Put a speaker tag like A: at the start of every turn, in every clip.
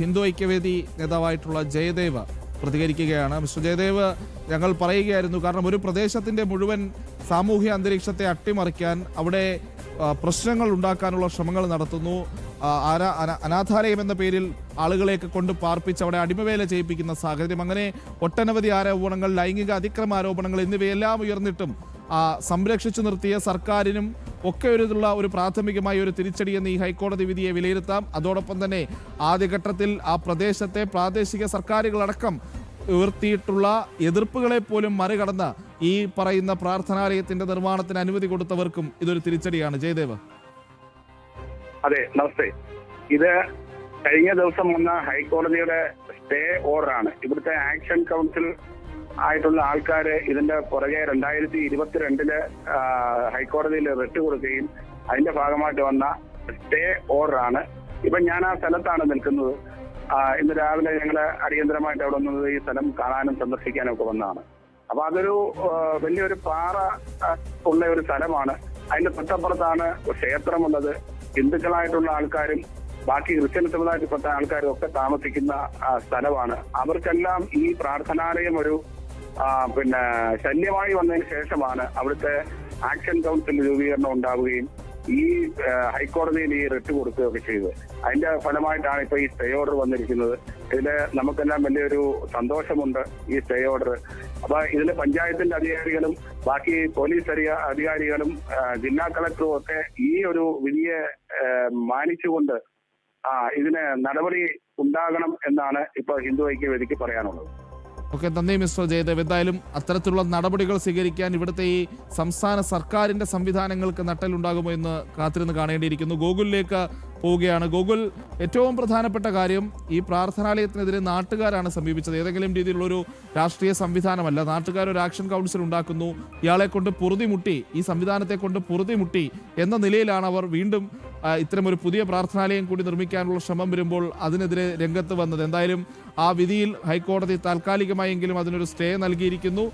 A: Hindu Aikyavedi നേതാവായിട്ടുള്ള Jayadev പ്രതികരിക്കുകയാണ്. Mister Jayadev, ഞങ്ങൾ പറയുകയായിരുന്നു, കാരണം ഒരു പ്രദേശത്തിന്റെ മുഴുവൻ സാമൂഹ്യ അന്തരീക്ഷത്തെ അട്ടിമറിക്കാൻ, അവിടെ പ്രശ്നങ്ങൾ ഉണ്ടാക്കാനുള്ള ശ്രമങ്ങൾ നടത്തുന്നു. അനാഥാലയം എന്ന പേരിൽ ആളുകളെയൊക്കെ കൊണ്ട് പാർപ്പിച്ച് അവിടെ അടിമവേല ചെയ്യിപ്പിക്കുന്ന സാഹചര്യം, അങ്ങനെ ഒട്ടനവധി ആരോപണങ്ങൾ, ലൈംഗിക അതിക്രമ ആരോപണങ്ങൾ എന്നിവയെല്ലാം ഉയർന്നിട്ടും സംരക്ഷിച്ചു നിർത്തിയ സർക്കാരിനും ഒക്കെ ഒരു പ്രാഥമികമായ ഒരു തിരിച്ചടിയെന്ന് ഈ ഹൈക്കോടതി വിധിയെ വിലയിരുത്താം. അതോടൊപ്പം തന്നെ ആദ്യഘട്ടത്തിൽ ആ പ്രദേശത്തെ പ്രാദേശിക സർക്കാരുകളടക്കം ഉയർത്തിയിട്ടുള്ള എതിർപ്പുകളെ പോലും മറികടന്ന് ഈ പറയുന്ന പ്രാർത്ഥനാലയത്തിന്റെ നിർമ്മാണത്തിന് അനുമതി കൊടുത്തവർക്കും ഇതൊരു തിരിച്ചടിയാണ്. ജയദേവ്.
B: അതെ, നമസ്തേ. ഇത് കഴിഞ്ഞ ദിവസം വന്ന ഹൈക്കോടതിയുടെ സ്റ്റേ ഓർഡറാണ്. ഇവിടുത്തെ ആക്ഷൻ കൗൺസിൽ ആയിട്ടുള്ള ആൾക്കാര് ഇതിന്റെ പുറകെ 2022 ഹൈക്കോടതിയിൽ റിട്ട് കൊടുക്കുകയും അതിന്റെ ഭാഗമായിട്ട് വന്ന സ്റ്റേ ഓർഡറാണ്. ഇപ്പൊ ഞാൻ ആ സ്ഥലത്താണ് നിൽക്കുന്നത്. ഇന്ന് രാവിലെ ഞങ്ങള് അടിയന്തരമായിട്ട് അവിടെ വന്നത് ഈ സ്ഥലം കാണാനും സന്ദർശിക്കാനും ഒക്കെ വന്നതാണ്. അപ്പൊ അതൊരു വലിയൊരു പാറ ഉള്ള ഒരു സ്ഥലമാണ്. അതിന്റെ തൊട്ടപ്പുറത്താണ് ക്ഷേത്രമുള്ളത്. ഹിന്ദുക്കളായിട്ടുള്ള ആൾക്കാരും ബാക്കി ക്രിസ്ത്യൻ സമുദായത്തിൽപ്പെട്ട ആൾക്കാരും ഒക്കെ താമസിക്കുന്ന സ്ഥലമാണ്. അവർക്കെല്ലാം ഈ പ്രാർത്ഥനാലയം ഒരു ശല്യമായി വന്നതിന് ശേഷമാണ് അവിടുത്തെ ആക്ഷൻ കൗൺസിൽ രൂപീകരണം ഉണ്ടാവുകയും ഈ ഹൈക്കോടതിയിൽ ഈ റിട്ട് കൊടുക്കുകയൊക്കെ ചെയ്തത്. അതിന്റെ ഫലമായിട്ടാണ് ഇപ്പൊ ഈ സ്റ്റേ ഓർഡർ വന്നിരിക്കുന്നത്. ഇതില് നമുക്കെല്ലാം വലിയൊരു സന്തോഷമുണ്ട് ഈ സ്റ്റേ ഓർഡർ. അപ്പൊ ഇതില് പഞ്ചായത്തിന്റെ അധികാരികളും ബാക്കി പോലീസ് അധികാരികളും ജില്ലാ കളക്ടറും ഒക്കെ ഈ ഒരു വിധിയെ മാനിച്ചുകൊണ്ട് ഇതിന് നടപടി ഉണ്ടാകണം എന്നാണ് ഇപ്പൊ ഹിന്ദു ഐക്യവേദിക്ക് പറയാനുള്ളത്.
A: ഓക്കെ, നന്ദി മിസ്റ്റർ ജയദേവ്. എന്തായാലും അത്തരത്തിലുള്ള നടപടികൾ സ്വീകരിക്കാൻ ഇവിടുത്തെ ഈ സംസ്ഥാന സർക്കാരിന്റെ സംവിധാനങ്ങൾക്ക് നട്ടലുണ്ടാകുമോ എന്ന് കാത്തിരുന്ന് കാണേണ്ടിയിരിക്കുന്നു. ഗോകുലിലേക്ക് പോവുകയാണ്. ഗോകുൽ, ഏറ്റവും പ്രധാനപ്പെട്ട കാര്യം, ഈ പ്രാർത്ഥനാലയത്തിനെതിരെ നാട്ടുകാരാണ് സമീപിച്ചത്. ഏതെങ്കിലും രീതിയിലുള്ളൊരു രാഷ്ട്രീയ സംവിധാനമല്ല. നാട്ടുകാർ ഒരു ആക്ഷൻ കൗൺസിൽ ഉണ്ടാക്കുന്നു, ഇയാളെ കൊണ്ട് പൊറുതിമുട്ടി, ഈ സംവിധാനത്തെ കൊണ്ട് പൊറുതിമുട്ടി എന്ന നിലയിലാണ് അവർ വീണ്ടും ഇത്തരമൊരു പുതിയ പ്രാർത്ഥനാലയം കൂടി നിർമ്മിക്കാനുള്ള ശ്രമം വരുമ്പോൾ അതിനെതിരെ രംഗത്ത് വന്നത്. എന്തായാലും ആ വിധിയിൽ ഹൈക്കോടതി താൽക്കാലികമായെങ്കിലും അതിനൊരു സ്റ്റേ നൽകിയിരിക്കുന്നു.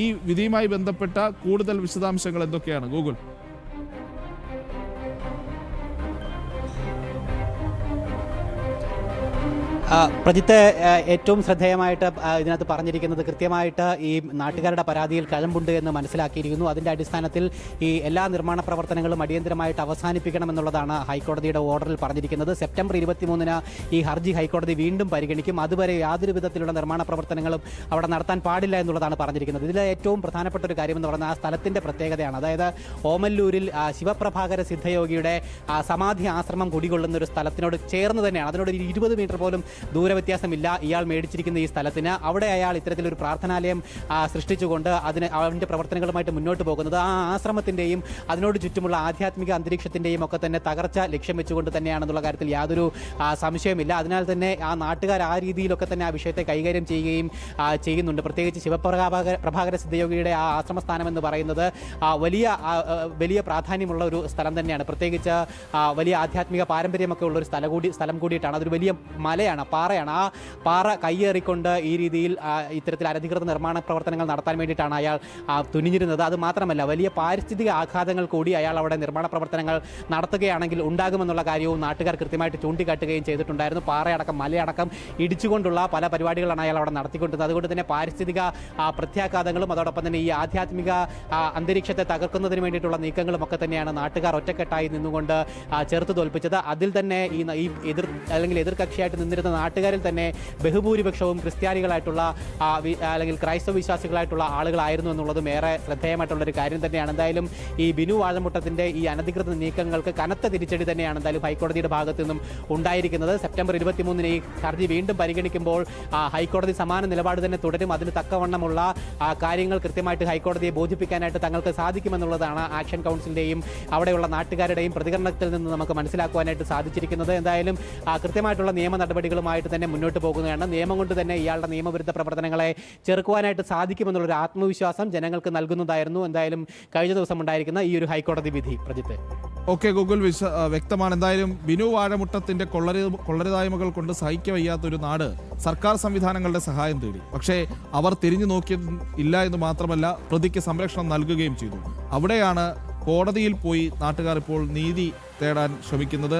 A: ഈ വിധിയുമായി ബന്ധപ്പെട്ട കൂടുതൽ വിശദാംശങ്ങൾ എന്തൊക്കെയാണ് ഗൂഗിൾ?
C: പ്രജിത്ത്, ഏറ്റവും ശ്രദ്ധേയമായിട്ട് ഇതിനകത്ത് പറഞ്ഞിരിക്കുന്നത് കൃത്യമായിട്ട് ഈ നാട്ടുകാരുടെ പരാതിയിൽ കഴമ്പുണ്ട് എന്ന് മനസ്സിലാക്കിയിരിക്കുന്നു. അതിൻ്റെ അടിസ്ഥാനത്തിൽ ഈ എല്ലാ നിർമ്മാണ പ്രവർത്തനങ്ങളും അടിയന്തരമായിട്ട് അവസാനിപ്പിക്കണമെന്നുള്ളതാണ് ഹൈക്കോടതിയുടെ ഓർഡറിൽ പറഞ്ഞിരിക്കുന്നത്. സെപ്റ്റംബർ 23 ഈ ഹർജി ഹൈക്കോടതി വീണ്ടും പരിഗണിക്കും. അതുവരെ യാതൊരു വിധത്തിലുള്ള നിർമ്മാണ പ്രവർത്തനങ്ങളും അവിടെ നടത്താൻ പാടില്ല എന്നുള്ളതാണ് പറഞ്ഞിരിക്കുന്നത്. ഇതിൽ ഏറ്റവും പ്രധാനപ്പെട്ട ഒരു കാര്യമെന്ന് പറഞ്ഞാൽ ആ സ്ഥലത്തിൻ്റെ പ്രത്യേകതയാണ്. അതായത് ഓമല്ലൂരിൽ ശിവപ്രഭാകര സിദ്ധയോഗിയുടെ സമാധി ആശ്രമം കുടികൊള്ളുന്ന ഒരു സ്ഥലത്തിനോട് ചേർന്ന് തന്നെയാണ്. അതിനോട് 20 മീറ്റർ പോലും ദൂരവ്യത്യാസമില്ല ഇയാൾ മേടിച്ചിരിക്കുന്ന ഈ സ്ഥലത്തിന്. അവിടെ അയാൾ ഇത്തരത്തിലൊരു പ്രാർത്ഥനാലയം സൃഷ്ടിച്ചുകൊണ്ട് അതിൻ്റെ പ്രവർത്തനങ്ങളുമായിട്ട് മുന്നോട്ട് പോകുന്നത് ആ ആശ്രമത്തിൻ്റെയും അതിനോട് ചുറ്റുമുള്ള ആധ്യാത്മിക അന്തരീക്ഷത്തിൻ്റെയും ഒക്കെ തന്നെ തകർച്ച ലക്ഷ്യം വെച്ചുകൊണ്ട് തന്നെയാണെന്നുള്ള കാര്യത്തിൽ യാതൊരു സംശയമില്ല. അതിനാൽ തന്നെ ആ നാട്ടുകാർ ആ രീതിയിലൊക്കെ തന്നെ ആ വിഷയത്തെ കൈകാര്യം ചെയ്യുകയും ചെയ്യുന്നുണ്ട്. പ്രത്യേകിച്ച് ശിവപ്രഭാകര സിദ്ധയോഗിയുടെ ആ ആശ്രമസ്ഥാനം എന്ന് പറയുന്നത് വലിയ പ്രാധാന്യമുള്ള ഒരു സ്ഥലം തന്നെയാണ്. പ്രത്യേകിച്ച് വലിയ ആധ്യാത്മിക പാരമ്പര്യമൊക്കെ ഉള്ള ഒരു സ്ഥലം കൂടിയിട്ടാണ്. അതൊരു വലിയ മലയാണ്, പാറയാണ്. ആ പാറ കയ്യേറിക്കൊണ്ട് ഈ രീതിയിൽ ഇത്തരത്തിൽ അനധികൃത നിർമ്മാണ പ്രവർത്തനങ്ങൾ നടത്താൻ വേണ്ടിയിട്ടാണ് അയാൾ തുനിഞ്ഞിരുന്നത്. അത് മാത്രമല്ല, വലിയ പാരിസ്ഥിതിക ആഘാതങ്ങൾ കൂടി അയാൾ അവിടെ നിർമ്മാണ പ്രവർത്തനങ്ങൾ നടത്തുകയാണെങ്കിൽ ഉണ്ടാകുമെന്നുള്ള കാര്യവും നാട്ടുകാർ കൃത്യമായിട്ട് ചൂണ്ടിക്കാട്ടുകയും ചെയ്തിട്ടുണ്ടായിരുന്നു. പാറയടക്കം മലയടക്കം ഇടിച്ചുകൊണ്ടുള്ള പല പരിപാടികളാണ് അയാൾ അവിടെ നടത്തിക്കൊണ്ടത്. അതുകൊണ്ട് തന്നെ പാരിസ്ഥിതിക പ്രത്യാഘാതങ്ങളും അതോടൊപ്പം തന്നെ ഈ ആധ്യാത്മിക അന്തരീക്ഷത്തെ തകർക്കുന്നതിന് വേണ്ടിയിട്ടുള്ള നീക്കങ്ങളും ഒക്കെ തന്നെയാണ് നാട്ടുകാർ ഒറ്റക്കെട്ടായി നിന്നുകൊണ്ട് ചെറുത്ത് തോൽപ്പിച്ചത്. അതിൽ തന്നെ ഈ എതിർ കക്ഷിയായിട്ട് നിന്നിരുന്ന നാട്ടുകാരിൽ തന്നെ ബഹുഭൂരിപക്ഷവും ക്രിസ്ത്യാനികളായിട്ടുള്ള അല്ലെങ്കിൽ ക്രൈസ്തവ വിശ്വാസികളായിട്ടുള്ള ആളുകളായിരുന്നു എന്നുള്ളതും ഏറെ ശ്രദ്ധേയമായിട്ടുള്ളൊരു കാര്യം തന്നെയാണ്. എന്തായാലും ഈ ബിനു വാഴമുട്ടത്തിൻ്റെ ഈ അനധികൃത നീക്കങ്ങൾക്ക് കനത്ത തിരിച്ചടി തന്നെയാണ് എന്തായാലും ഹൈക്കോടതിയുടെ ഭാഗത്തു നിന്നും ഉണ്ടായിരിക്കുന്നത്. സെപ്റ്റംബർ 23 ഈ ഹർജി വീണ്ടും പരിഗണിക്കുമ്പോൾ ഹൈക്കോടതി സമാന നിലപാട് തന്നെ തുടരും. അതിന് തക്കവണ്ണമുള്ള കാര്യങ്ങൾ കൃത്യമായിട്ട് ഹൈക്കോടതിയെ ബോധിപ്പിക്കാനായിട്ട് തങ്ങൾക്ക് സാധിക്കുമെന്നുള്ളതാണ് ആക്ഷൻ കൗൺസിലിൻ്റെയും അവിടെയുള്ള നാട്ടുകാരുടെയും പ്രതികരണത്തിൽ നിന്ന് നമുക്ക് മനസ്സിലാക്കുവാനായിട്ട് സാധിച്ചിരിക്കുന്നത്. എന്തായാലും കൃത്യമായിട്ടുള്ള നിയമ നടപടികളുമായിട്ട് തന്നെ മുന്നോട്ട് പോകുകയാണ്. നിയമം കൊണ്ട് തന്നെ ഇയാളുടെ നിയമവിരുദ്ധ പ്രവർത്തനങ്ങളെ ചെറുക്കുവാനായിട്ട് സാധിക്കുമെന്നുള്ളൊരു ആത്മവിശ്വാസം ജനങ്ങൾക്ക് നൽകുന്നതായിരുന്നു എന്തായാലും കഴിഞ്ഞ ദിവസം ഉണ്ടായിരിക്കുന്ന ഈ ഒരു ഹൈക്കോടതി വിധി. പ്രജിത്ത്.
A: ഓക്കെ ഗൂഗിൾ, വ്യക്തമാണ്. എന്തായാലും ബിനു വാഴമുട്ടത്തിന്റെ കൊള്ളരുതായ്മകൾ കൊണ്ട് സഹിക്കവയ്യാത്തൊരു നാട് സർക്കാർ സംവിധാനങ്ങളുടെ സഹായം തേടി. പക്ഷേ അവർ തിരിഞ്ഞു നോക്കിയില്ല എന്ന് മാത്രമല്ല, പ്രതിക്ക് സംരക്ഷണം നൽകുകയും ചെയ്തു. അവിടെയാണ് കോടതിയിൽ പോയി നാട്ടുകാർ ഇപ്പോൾ നീതി തേടാൻ ശ്രമിക്കുന്നത്.